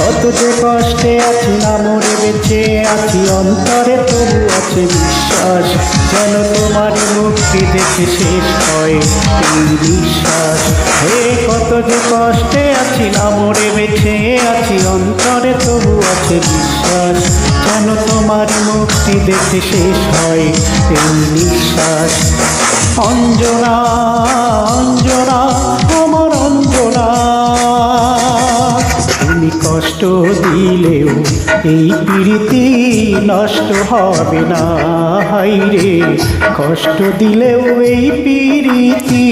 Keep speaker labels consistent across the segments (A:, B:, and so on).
A: কত যে কষ্টে আছি না মরে বেঁচে আছি, অন্তরে তবু আছে বিশ্বাস, যেন তোমার মুক্তি দেখে শেষ হয় এই বিশ্বাস। হে কত যে কষ্টে আছি না মরে বেঁচে আছি, অন্তরে তবু আছে বিশ্বাস, যেন তোমার মুক্তি দেখে শেষ হয় এই নিঃশ্বাস। অঞ্জনা অঞ্জনা আমার অঞ্জনা, তুমি কষ্ট দিলেও এই প্রীতি নষ্ট হবে না। হায়রে কষ্ট দিলেও এই প্রীতি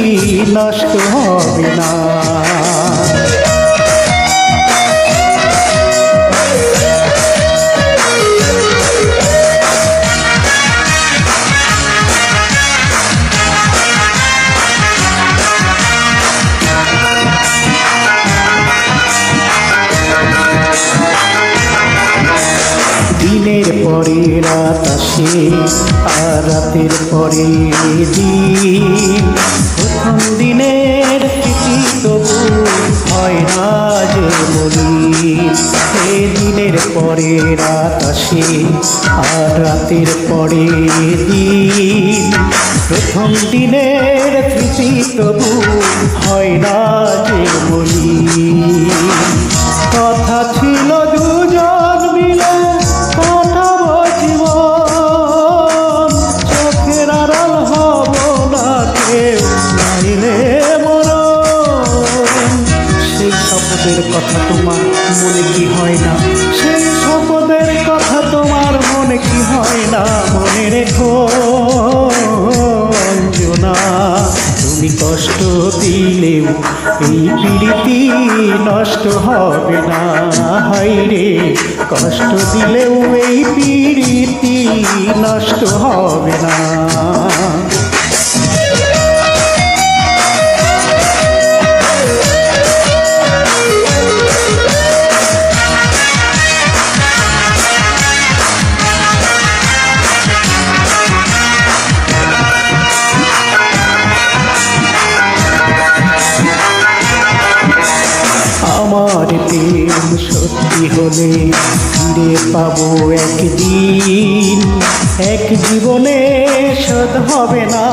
A: নষ্ট হবে না। দিনের পরে রাত আসে আর রাতের পরে দিন, প্রথম দিনের স্মৃতি তবু হয় না যে মলিন। এ দিনের পরে রাত আসে আর রাতের পরে দিন, প্রথম দিনের স্মৃতি তবু হয় না যে মলিন। কথা ছিল দুজন মিলে কাটাবো জীবন, চোখের আড়াল হব না কেউ নাইলে মরণ। সেই শপথের কথা তোমার মনে কি হয় না, সেই শপথের কথা তোমার মনে কি হয় না। মনে রেখো অঞ্জনা, তুমি কষ্ট দিলেও এই প্রীতি নষ্ট হবে না। হায়রে কষ্ট দিলেও এই প্রীতি নষ্ট হবে না। আমার প্রেম সত্যি হলে ফিরে পাবো একদিন, এক জীবনে শোধ হবে না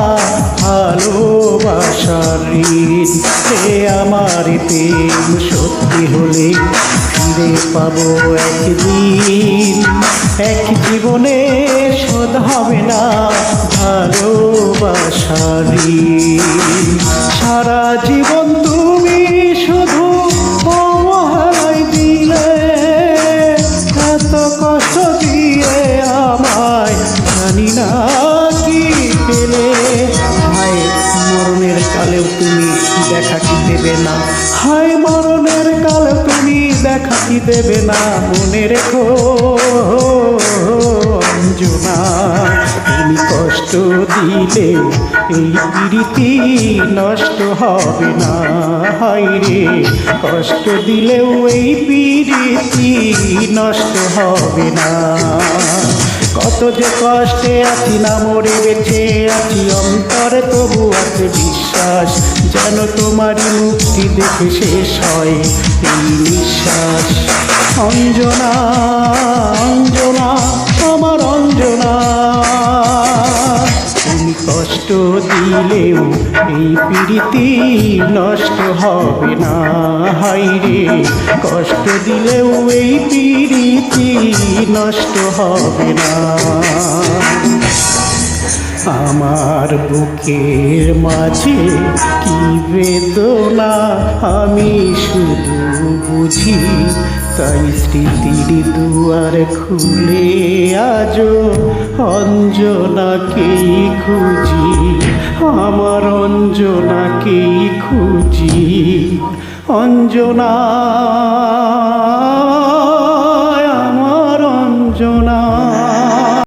A: ভালোবাসার ঋণ। হে আমার প্রেম সত্যি হলে ফিরে পাবো একদিন, এক জীবনে শোধ হবে না ভালোবাসার ঋণ। সারা জীবন তুমি শুধু অবহেলায় দিলে, এত কষ্ট দিয়ে আমায় জানি না কি পেলে। হায় মরণের কালেও তুমি দেখা কি দেবে না, হায় মরণের কালেও তুমি দেখা কি দেবে না। মনে রেখো অঞ্জনা, তুমি কষ্ট দিলেও এই প্রীতি নষ্ট হবে না। হায়রে কষ্ট দিলেও এই প্রীতি নষ্ট হবে না। কত যে কষ্টে আছি না মরে বেঁচে আছি, অন্তরে তবু আছে বিশ্বাস, যেন তোমারই মুক্তি দেখে শেষ হয় এই নিঃশ্বাস। অঞ্জনা অঞ্জনা আমার অঞ্জনা, তুমি কষ্ট দিলেও এই প্রীতি নষ্ট হবে না। হায়রে কষ্ট দিলেও এই প্রীতি নষ্ট হবে না। আমার বুকের মাঝে কি বেদনা আমি শুধু বুঝি, তাই স্মৃতির দুয়ার খুলে আজো অঞ্জনাকেই খুঁজি, আমার অঞ্জনাকেই খুঁজি। অঞ্জনা।